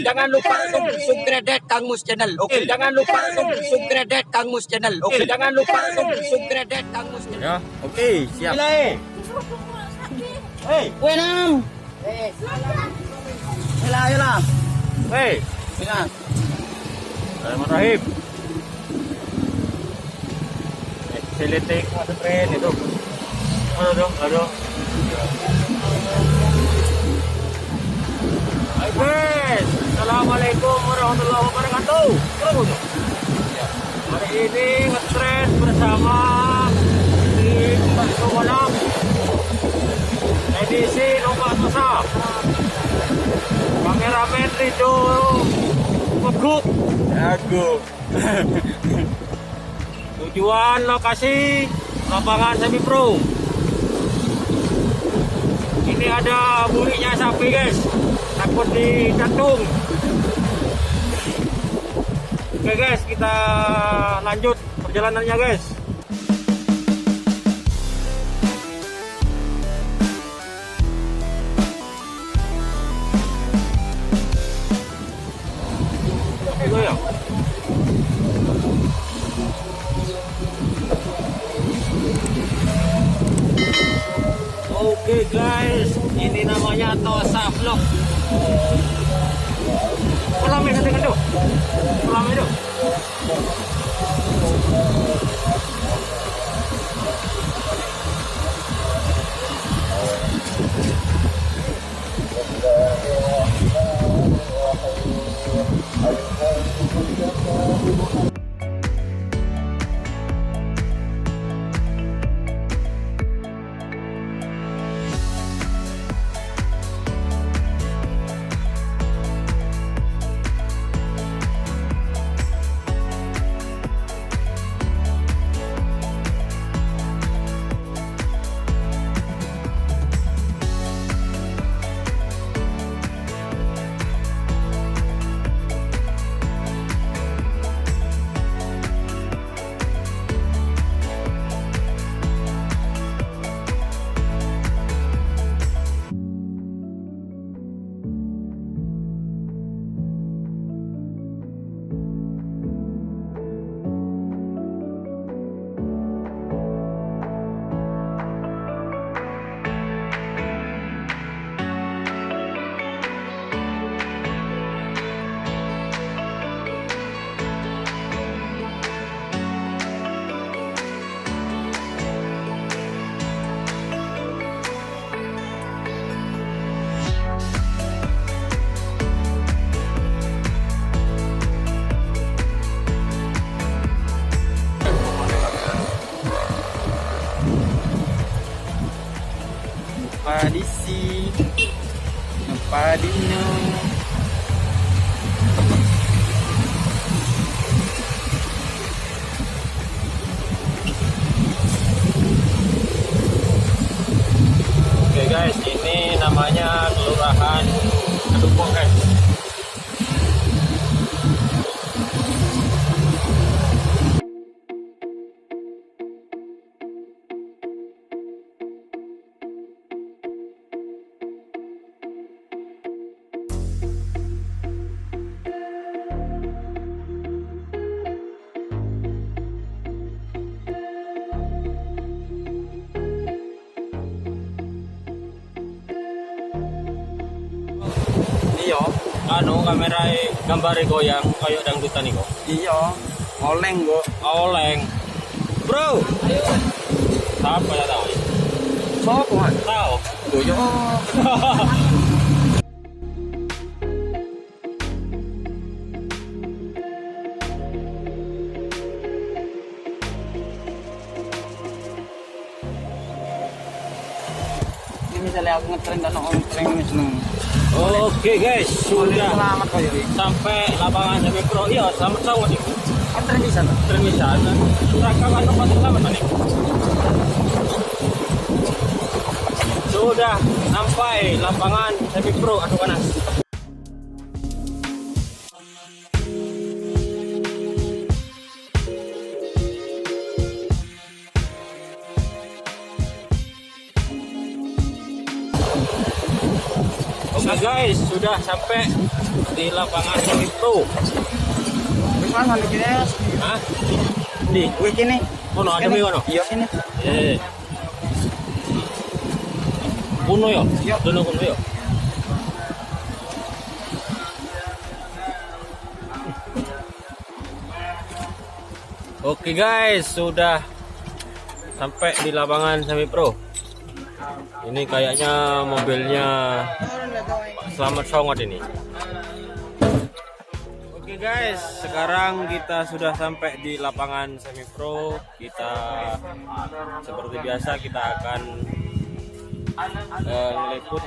Jangan lupa subscribe Kang Mus channel. Oke. Jangan lupa subscribe Kang Mus channel. Oke. Jangan lupa subscribe Kang Mus channel. Ya, oke, siap. Hei, wenam. Hela. Hei, Ingat. Bismillahirrahmanirrahim. Seletik masuk tren itu. Aduh. Hai guys, assalamualaikum warahmatullahi wabarakatuh. Hari ini ngetrend bersama tim Bakso Malam edisi Lomba Tosa. Kameramen Rido Meguk. Aku. Tujuan lokasi lapangan semi pro. Ini ada buliknya sapi guys, takut dicantung. Oke guys, kita lanjut perjalanannya guys. Ya. Oke guys, ini namanya Tosa Vlog. Kolam itu kan tuh. Kolam itu. Padisi, padino. Oke guys, ini namanya Kelurahan Kedupok guys. Iya, Anu kamera gambar goyang kayak dangdutan iko. iya. Oleng kok. Oleng. Bro. Siapa ya tahu? Sopo kan? Tahu. Boyo. Ini misalnya aku ngetren dan ngetren ini seneng. Oke guys, sudah Selamat kok jadi. sampai lapangan semi pro. Iya, selamat sawat nih. Ngetren di sana. Termisan. Suraka kan tempat selamat nih. Sudah sampai lapangan semi pro Adu Panas. Oke guys, sudah sampai di lapangan Semi Pro. Mana lagi guys? Hah? Di Wih ini. kono ada mi kono. Iya sini. Kuno yo. Iya. Dono kuno yo. Oke guys, sudah sampai di lapangan Semi Pro. Ini kayaknya mobilnya Pak Slamet Songot ini. Oke guys, sekarang kita sudah sampai di lapangan Semi Pro. Kita seperti biasa kita akan meliput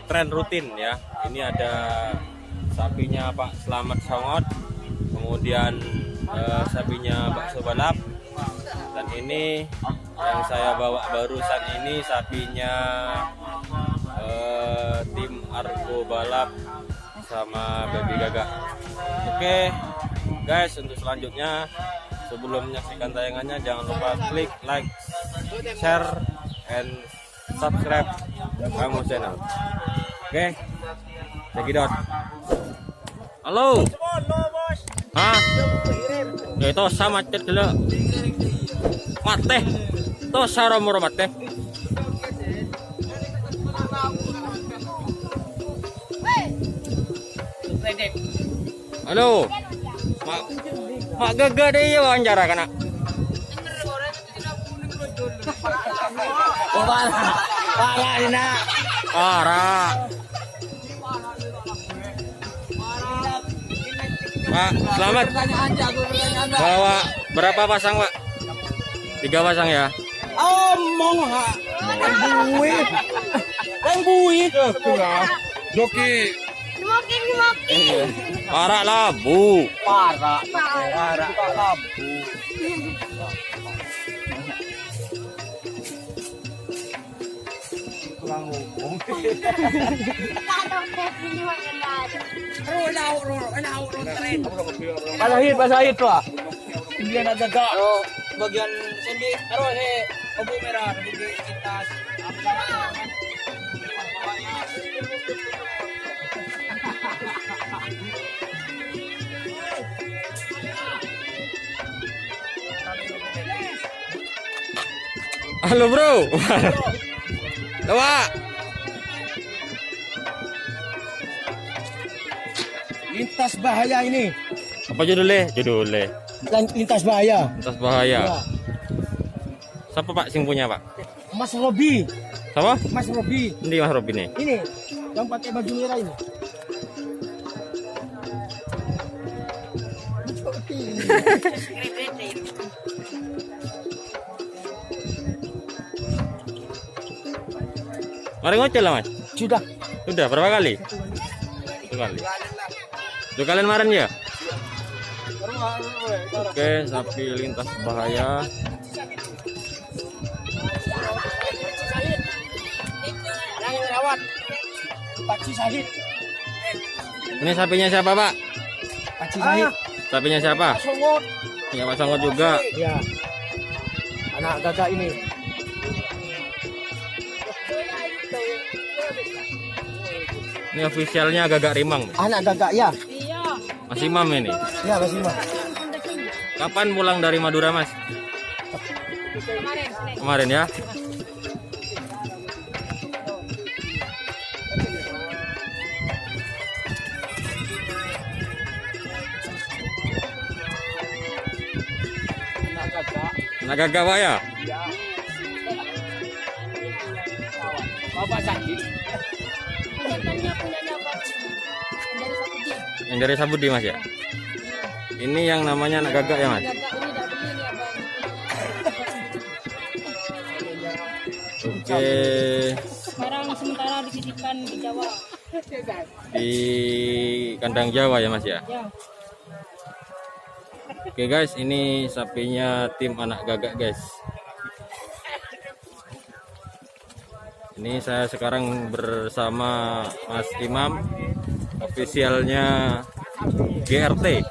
tren rutin ya. Ini ada sapinya Pak Slamet Songot, kemudian sapinya bakso balap, dan ini yang saya bawa barusan ini sapinya tim Argo Balap sama Baby Gagak. Oke guys, untuk selanjutnya sebelum menyaksikan tayangannya jangan lupa klik like, share, and subscribe Kamu channel. Oke, check it out. Halo. Hah? Ya itu sama macet dulu. Mate. Itu sarang murah mate. Halo. Mak gaga deh ya wawancara kana. Parah ini nak. Parah. Pak, selamat. Bawa berapa pasang, Pak? 3 pasang ya? Omong ha. Buih. Yang buih. Joki. Parah lah, Bu. Parah. Parah. Labu. Kurang ngomong. Pasahit tuh. Dia nak jaga. Bagian sendi, taruh obu merah di tas. Halo, Bro. Coba. Lintas bahaya ini. Apa judulnya? Judulnya Lintas bahaya. Lintas bahaya. Siapa Pak sing punya, Pak? Mas Robi. Siapa? Mas Robi. Ini Mas Robi nih. Ini yang pakai baju merah ini. Mari ngocel lah, Mas. Sudah. Sudah berapa kali? 1 kali. 2 kali kemarin ya? Oke, sapi lintas bahaya. Pak Sahid. Ini sapinya siapa, Pak? Pak Sahid. Sapinya siapa? Songot. Ya, Pak Songot juga. Ya. Anak gagak ini. Ini ofisialnya Gagak Rimang. Anak gagak ya. Mas Imam ini. Ya Mas Imam. Kapan pulang dari Madura, Mas? Kemarin ya. Anak gagak Pak ya? Bapak Sahid. Yang dari Sabudi, Mas ya? Ini yang namanya anak gagak ya, Mas? Oke. Sekarang sementara dititipkan di Jawa. Di kandang Jawa ya, Mas ya? Ya. Oke guys, ini sapinya tim anak gagak guys. Ini saya sekarang bersama Mas Imam, ofisialnya GRT.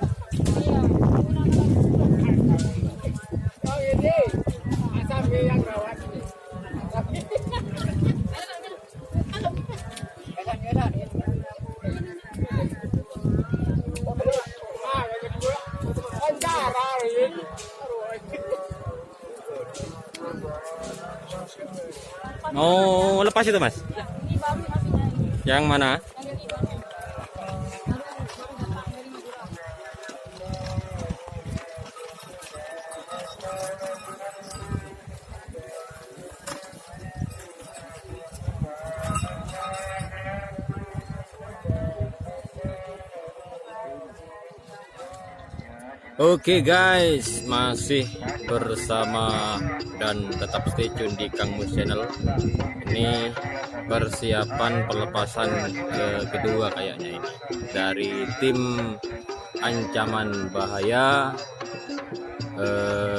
Oh, lepas itu Mas. Ini baru sapinya ini. Yang mana? Yang ini baru. Baru datang dari Madura. Oke guys, masih bersama dan tetap stay tune di Kang Mus Channel. Ini persiapan pelepasan kedua kayaknya ini dari tim Ancaman Bahaya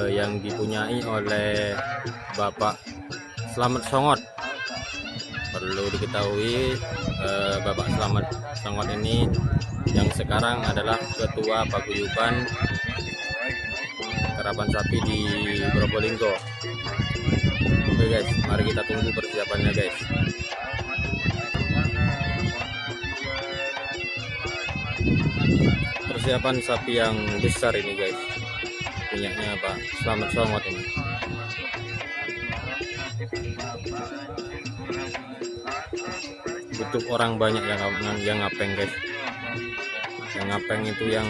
yang dipunyai oleh Bapak Slamet Songot. Perlu diketahui Bapak Slamet Songot ini yang sekarang adalah Ketua Paguyuban Karapan Sapi di Probolinggo. Oke guys, mari kita tunggu persiapannya guys. Persiapan sapi yang besar ini guys, punyanya Pak Slamet Songot ini. Butuh orang banyak yang ngapeng guys. Yang ngapeng itu yang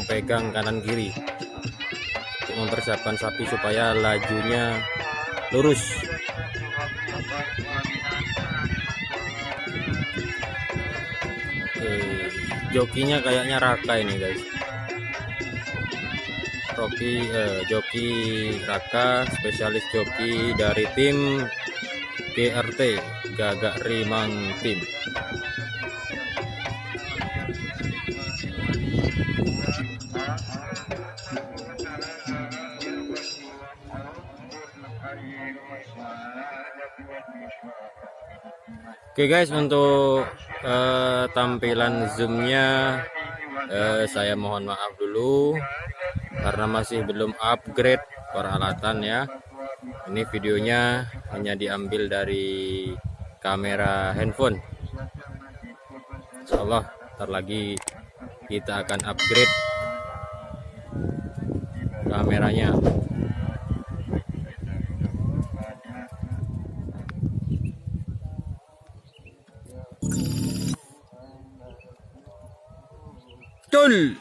pegang kanan kiri untuk mempersiapkan sapi supaya lajunya lurus. Oke, jokinya kayaknya Raka ini guys. Joki Raka, spesialis joki dari tim GRT Gagak Rimang Tim. Oke guys, untuk tampilan zoomnya saya mohon maaf dulu karena masih belum upgrade peralatan ya. Ini videonya hanya diambil dari kamera handphone. Insya Allah ntar lagi kita akan upgrade kameranya. Tunggu.